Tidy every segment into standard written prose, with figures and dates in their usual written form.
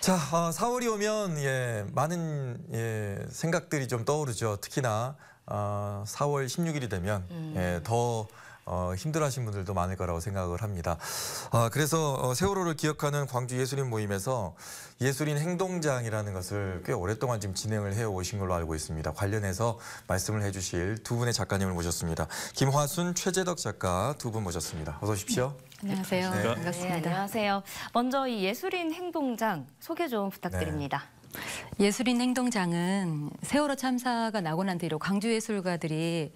자, 4월이 오면 많은 생각들이 좀 떠오르죠. 특히나 4월 16일이 되면 더 힘들어하신 분들도 많을 거라고 생각을 합니다. 그래서 세월호를 기억하는 광주 예술인 모임에서 예술인 행동장이라는 것을 꽤 오랫동안 지금 진행을 해오신 걸로 알고 있습니다. 관련해서 말씀을 해주실 두 분의 작가님을 모셨습니다. 김화순, 최재덕 작가 두 분 모셨습니다. 어서 오십시오. 안녕하세요. 네. 반갑습니다. 네, 안녕하세요. 먼저 이 예술인 행동장 소개 좀 부탁드립니다. 예술인 행동장은 세월호 참사가 나고 난 뒤로 광주 예술가들이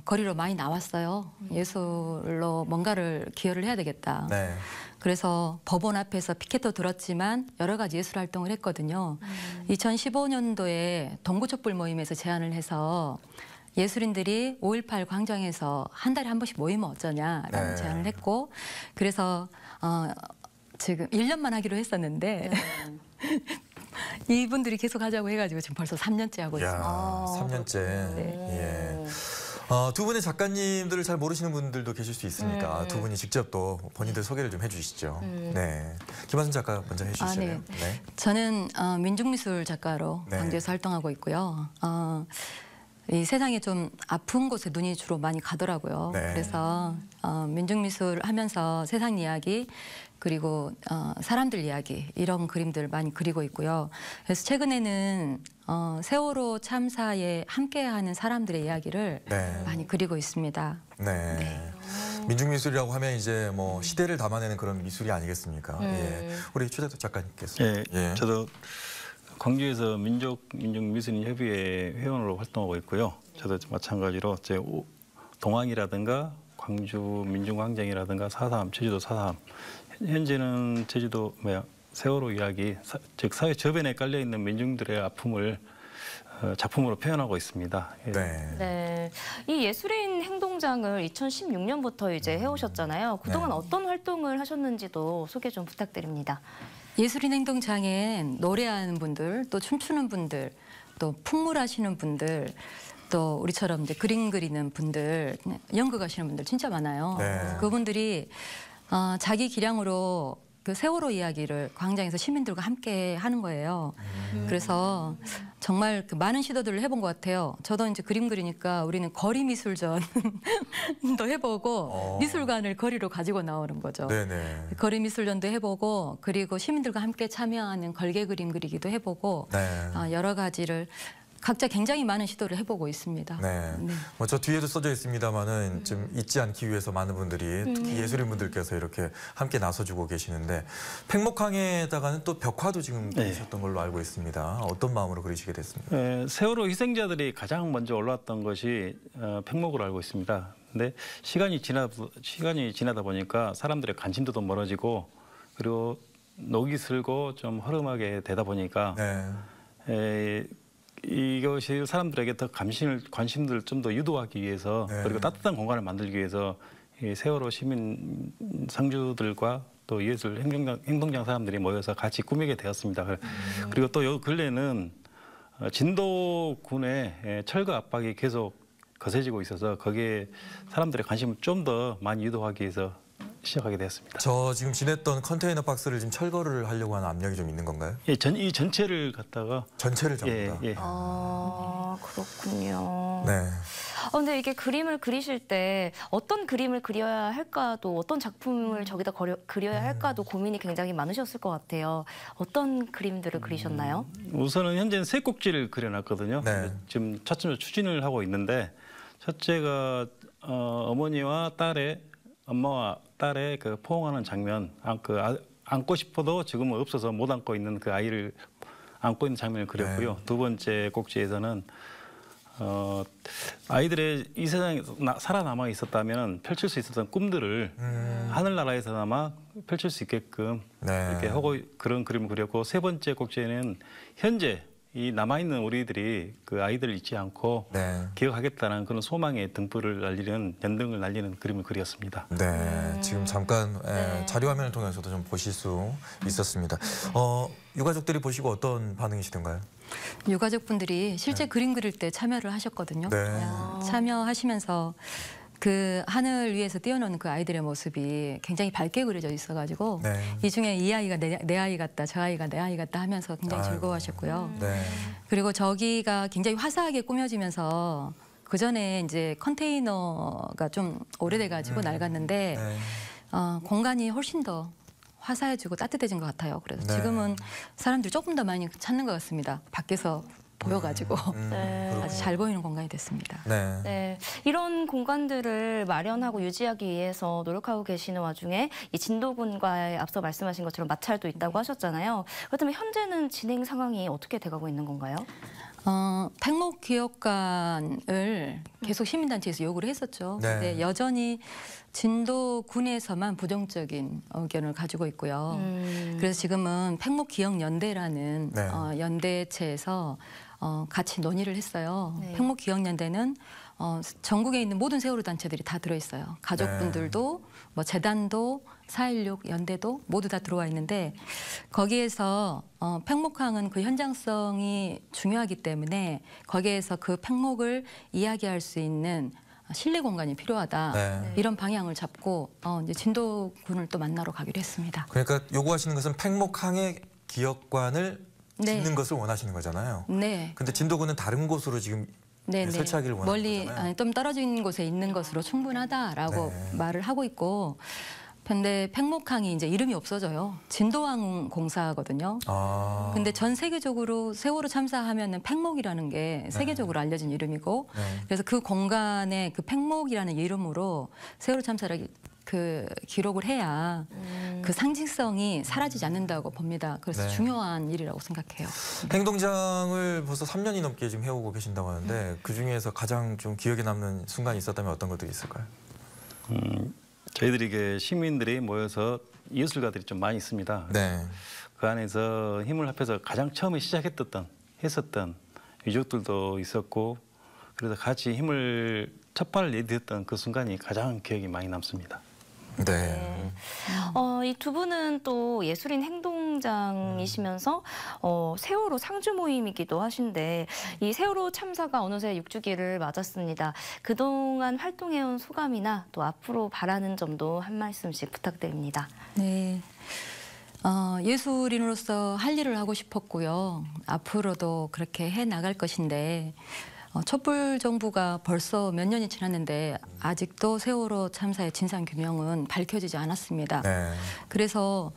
거리로 많이 나왔어요. 예술로 뭔가를 기여를 해야 되겠다. 네. 그래서 법원 앞에서 피켓도 들었지만 여러 가지 예술 활동을 했거든요. 2015년도에 동구촛불 모임에서 제안을 해서 예술인들이 5.18 광장에서 한 달에 한 번씩 모이면 어쩌냐라는 제안을 했고, 그래서 지금 1년만 하기로 했었는데 이분들이 계속 하자고 해가지고 지금 벌써 3년째 하고 있습니다. 3년째. 예. 두 분의 작가님들을 잘 모르시는 분들도 계실 수 있으니까 두 분이 직접 또 본인들 소개를 좀 해주시죠. 네. 김화순 작가 먼저 해주시죠. 네. 저는 민중미술 작가로 광주에서 활동하고 있고요. 이 세상에 좀 아픈 곳에 눈이 주로 많이 가더라고요. 그래서 민중미술 하면서 세상 이야기 그리고 사람들 이야기 이런 그림들 많이 그리고 있고요. 그래서 최근에는 세월호 참사에 함께하는 사람들의 이야기를 많이 그리고 있습니다. 네. 민중미술이라고 하면 이제 뭐 시대를 담아내는 그런 미술이 아니겠습니까? 예. 우리 최재덕 작가님께서. 예. 저도 광주에서 민중미술인협의회 회원으로 활동하고 있고요. 저도 마찬가지로 동항이라든가 광주 민중광장이라든가 4.3, 제주도 4.3, 현재는 제주도 세월호 이야기, 즉 사회 저변에 깔려 있는 민중들의 아픔을 작품으로 표현하고 있습니다. 네. 이 예술인 행동장을 2016년부터 이제 해오셨잖아요. 그동안 어떤 활동을 하셨는지도 소개 좀 부탁드립니다. 예술인 행동장엔 노래하는 분들, 또 춤추는 분들, 또 풍물하시는 분들, 또 우리처럼 이제 그림 그리는 분들, 연극하시는 분들 진짜 많아요. 그분들이 자기 기량으로 그 세월호 이야기를 광장에서 시민들과 함께 하는 거예요. 그래서 정말 그 많은 시도들을 해본 것 같아요. 저도 이제 그림 그리니까 우리는 거리 미술전도 해보고 미술관을 거리로 가지고 나오는 거죠. 거리 미술전도 해보고 그리고 시민들과 함께 참여하는 걸개 그림 그리기도 해보고 여러 가지를 각자 굉장히 많은 시도를 해보고 있습니다. 뭐 저 뒤에도 써져 있습니다만은 좀 잊지 않기 위해서 많은 분들이 특히 예술인분들께서 이렇게 함께 나서주고 계시는데 팽목항에다가는 또 벽화도 지금 그리셨던 걸로 알고 있습니다. 어떤 마음으로 그리시게 됐습니까? 세월호 희생자들이 가장 먼저 올라왔던 것이 팽목으로 알고 있습니다. 근데 시간이 지나다 보니까 사람들의 관심도도 멀어지고 그리고 녹이 슬고 좀 허름하게 되다 보니까 이것이 사람들에게 더 관심들을 좀 더 유도하기 위해서 그리고 따뜻한 공간을 만들기 위해서 이 세월호 시민 상주들과 또 예술 행동장 사람들이 모여서 같이 꾸미게 되었습니다. 그리고 또 요 근래는 진도군의 철거 압박이 계속 거세지고 있어서 거기에 사람들의 관심을 좀 더 많이 유도하기 위해서 시작하게 되었습니다. 저 지금 지냈던 컨테이너 박스를 지금 철거를 하려고 하는 압력이 좀 있는 건가요? 이 전체를 갖다가 전체를 전부 다. 그렇군요. 네. 근데 이게 그림을 그리실 때 어떤 그림을 그려야 할까도 어떤 작품을 저기다 그려야 할까도 고민이 굉장히 많으셨을 것 같아요. 어떤 그림들을 그리셨나요? 우선은 현재는 세 꼭지를 그려놨거든요. 지금 차츰 추진을 하고 있는데 첫째가 엄마와 딸의 그 포옹하는 장면, 안고 싶어도 지금은 없어서 못 안고 있는 그 아이를 안고 있는 장면을 그렸고요. 두 번째 꼭지에서는 아이들의 이 세상에 살아남아 있었다면 펼칠 수 있었던 꿈들을 하늘나라에서나마 펼칠 수 있게끔 이렇게 하고 그런 그림을 그렸고, 세 번째 꼭지에는 현재 이 남아있는 우리들이 그 아이들을 잊지 않고 기억하겠다는 그런 소망의 등불을 날리는, 연등을 날리는 그림을 그렸습니다. 지금 잠깐 자료 화면을 통해서도 좀 보실 수 있었습니다. 유가족들이 보시고 어떤 반응이시던가요? 유가족분들이 실제 그림 그릴 때 참여를 하셨거든요. 참여하시면서 그 하늘 위에서 뛰어노는 그 아이들의 모습이 굉장히 밝게 그려져 있어가지고 네. 이 중에 이 아이가 내 아이 같다, 저 아이가 내 아이 같다 하면서 굉장히 아이고. 즐거워하셨고요. 네. 그리고 저기가 굉장히 화사하게 꾸며지면서 그 전에 이제 컨테이너가 좀 오래돼가지고 낡았는데 네. 공간이 훨씬 더 화사해지고 따뜻해진 것 같아요. 그래서 네. 지금은 사람들이 조금 더 많이 찾는 것 같습니다. 밖에서 보여가지고 네. 아주 잘 보이는 공간이 됐습니다. 네. 네, 이런 공간들을 마련하고 유지하기 위해서 노력하고 계시는 와중에 이 진도군과의 앞서 말씀하신 것처럼 마찰도 있다고 하셨잖아요. 그렇다면 현재는 진행 상황이 어떻게 돼가고 있는 건가요? 팽목기업관을 계속 시민단체에서 요구를 했었죠. 네. 근데 여전히 진도군에서만 부정적인 의견을 가지고 있고요. 그래서 지금은 팽목기억연대라는 네. 연대체에서 같이 논의를 했어요. 네. 팽목기억연대는 전국에 있는 모든 세월호 단체들이 다 들어있어요. 가족분들도 뭐 재단도 4.16 연대도 모두 다 들어와 있는데 거기에서 팽목항은 그 현장성이 중요하기 때문에 거기에서 그 팽목을 이야기할 수 있는 실내 공간이 필요하다. 네. 이런 방향을 잡고 이제 진도군을 또 만나러 가기로 했습니다. 그러니까 요구하시는 것은 팽목항의 기업관을 네. 짓는 것을 원하시는 거잖아요. 네. 근데 진도군은 다른 곳으로 지금 네네. 설치하기를 원하는 멀리 거잖아요. 좀 떨어진 곳에 있는 것으로 충분하다라고 네. 말을 하고 있고, 근데 팽목항이 이제 이름이 없어져요. 진도항 공사거든요. 아. 근데 전 세계적으로 세월호 참사하면은 팽목이라는 게 세계적으로 알려진 이름이고, 네. 그래서 그 공간에 그 팽목이라는 이름으로 세월호 참사를 그 기록을 해야 그 상징성이 사라지지 않는다고 봅니다. 그래서 네. 중요한 일이라고 생각해요. 행동장을 벌써 3년이 넘게 지금 해오고 계신다고 하는데 그 중에서 가장 좀 기억에 남는 순간이 있었다면 어떤 것들이 있을까요? 저희들이 이게 시민들이 모여서 예술가들이 좀 많이 있습니다. 네. 그 안에서 힘을 합해서 가장 처음에 했었던 유족들도 있었고, 그래서 같이 힘을 첫 발을 내딛었던 그 순간이 가장 기억이 많이 남습니다. 네. 이 두 분은 또 예술인 행동장이시면서 세월호 상주 모임이기도 하신데 이 세월호 참사가 어느새 6주기를 맞았습니다. 그동안 활동해온 소감이나 또 앞으로 바라는 점도 한 말씀씩 부탁드립니다. 네. 예술인으로서 할 일을 하고 싶었고요. 앞으로도 그렇게 해 나갈 것인데 촛불 정부가 벌써 몇 년이 지났는데 아직도 세월호 참사의 진상 규명은 밝혀지지 않았습니다. 네. 그래서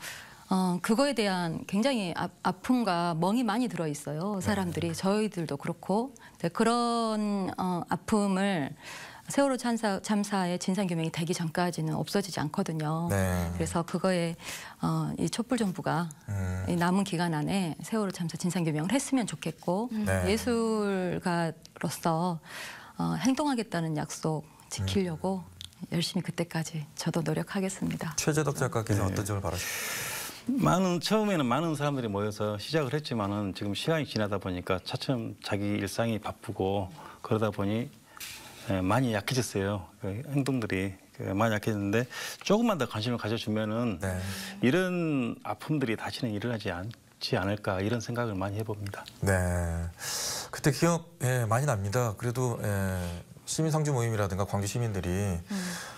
그거에 대한 굉장히 아픔과 멍이 많이 들어 있어요. 사람들이 저희들도 그렇고 그런 아픔을 세월호 참사의 진상 규명이 되기 전까지는 없어지지 않거든요. 네. 그래서 그거에 이 촛불 정부가 이 남은 기간 안에 세월호 참사 진상 규명을 했으면 좋겠고 네. 예술가로서 행동하겠다는 약속 지키려고 열심히 그때까지 저도 노력하겠습니다. 최재덕 작가께서 어떤 점을 바라십니까? 처음에는 많은 사람들이 모여서 시작을 했지만은 지금 시간이 지나다 보니까 차츰 자기 일상이 바쁘고 그러다 보니 많이 약해졌어요. 그 행동들이 많이 약해졌는데 조금만 더 관심을 가져주면은 네. 이런 아픔들이 다시는 일어나지 않지 않을까 이런 생각을 많이 해봅니다. 네. 그때 기억 많이 납니다. 그래도 시민상주 모임이라든가 광주 시민들이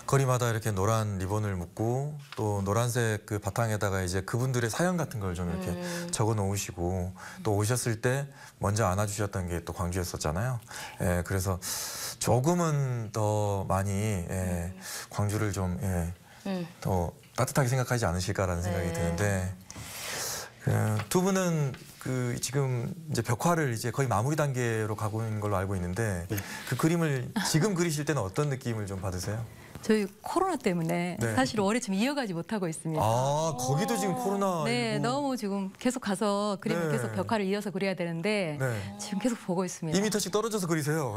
거리마다 이렇게 노란 리본을 묶고 또 노란색 그 바탕에다가 이제 그분들의 사연 같은 걸 좀 이렇게 적어 놓으시고 또 오셨을 때 먼저 안아주셨던 게 또 광주였었잖아요. 그래서 조금은 더 많이 광주를 좀 더 따뜻하게 생각하지 않으실까라는 생각이 드는데 두 분은 그 지금 이제 벽화를 이제 거의 마무리 단계로 가고 있는 걸로 알고 있는데 그 그림을 지금 그리실 때는 어떤 느낌을 좀 받으세요? 저희 코로나 때문에 네. 사실 올해 좀 이어가지 못하고 있습니다. 아 거기도 지금 코로나. 네, 너무 지금 계속 가서 그림을 네. 계속 벽화를 이어서 그려야 되는데 네. 지금 계속 보고 있습니다. 2m씩 떨어져서 그리세요.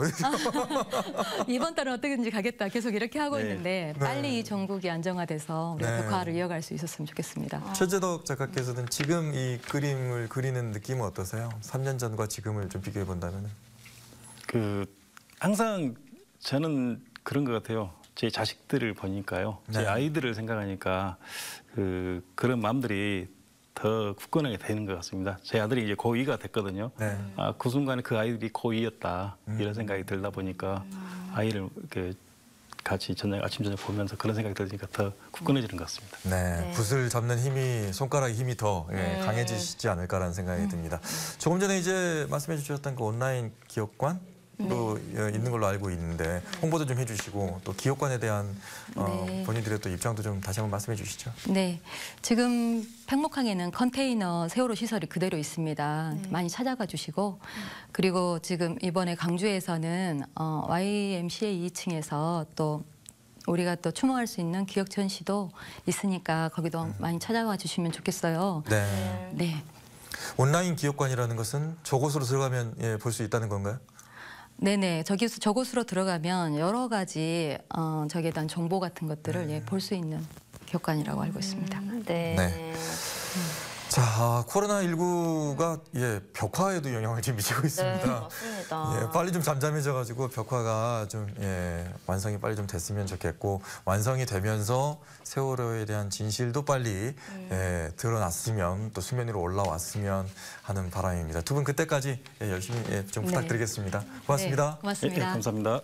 이번 달은 어떻게든지 가겠다 계속 이렇게 하고 네. 있는데 빨리 이 전국이 안정화돼서 우리가 네. 벽화를 이어갈 수 있었으면 좋겠습니다. 최재덕 작가께서는 지금 이 그림을 그리는 느낌은 어떠세요? 3년 전과 지금을 좀 비교해 본다면. 항상 저는 그런 것 같아요. 제 자식들을 보니까요. 제 네. 아이들을 생각하니까 그런 마음들이 더 굳건하게 되는 것 같습니다. 제 아들이 이제 고2가 됐거든요. 네. 그 순간에 그 아이들이 고2였다 이런 생각이 들다 보니까 아이를 이렇게 같이 아침 저녁 보면서 그런 생각이 들으니까 더 굳건해지는 것 같습니다. 네, 붓을 잡는 힘이 손가락의 힘이 더 강해지시지 않을까라는 생각이 듭니다. 조금 전에 이제 말씀해 주셨던 그 온라인 기업관 또 있는 걸로 알고 있는데 홍보도 좀 해주시고 또 기업관에 대한 본인들의 또 입장도 좀 다시 한번 말씀해 주시죠. 네, 지금 팽목항에는 컨테이너 세월호 시설이 그대로 있습니다. 많이 찾아가 주시고 그리고 지금 이번에 강주에서는 YMCA 2층에서 또 우리가 또 추모할 수 있는 기억 전시도 있으니까 거기도 많이 찾아와 주시면 좋겠어요. 네. 네. 온라인 기업관이라는 것은 저곳으로 들어가면 볼 수 있다는 건가요? 네네. 저곳으로 들어가면 여러 가지 저기에 대한 정보 같은 것들을 볼 수 있는 기업관이라고 알고 있습니다. 네. 네. 자, 코로나19가 벽화에도 영향을 좀 미치고 있습니다. 네, 맞습니다. 빨리 좀 잠잠해져가지고 벽화가 좀 완성이 빨리 좀 됐으면 좋겠고 완성이 되면서 세월호에 대한 진실도 빨리 드러났으면 또 수면 위로 올라왔으면 하는 바람입니다. 두 분 그때까지 열심히 좀 부탁드리겠습니다. 고맙습니다. 네, 고맙습니다. 감사합니다.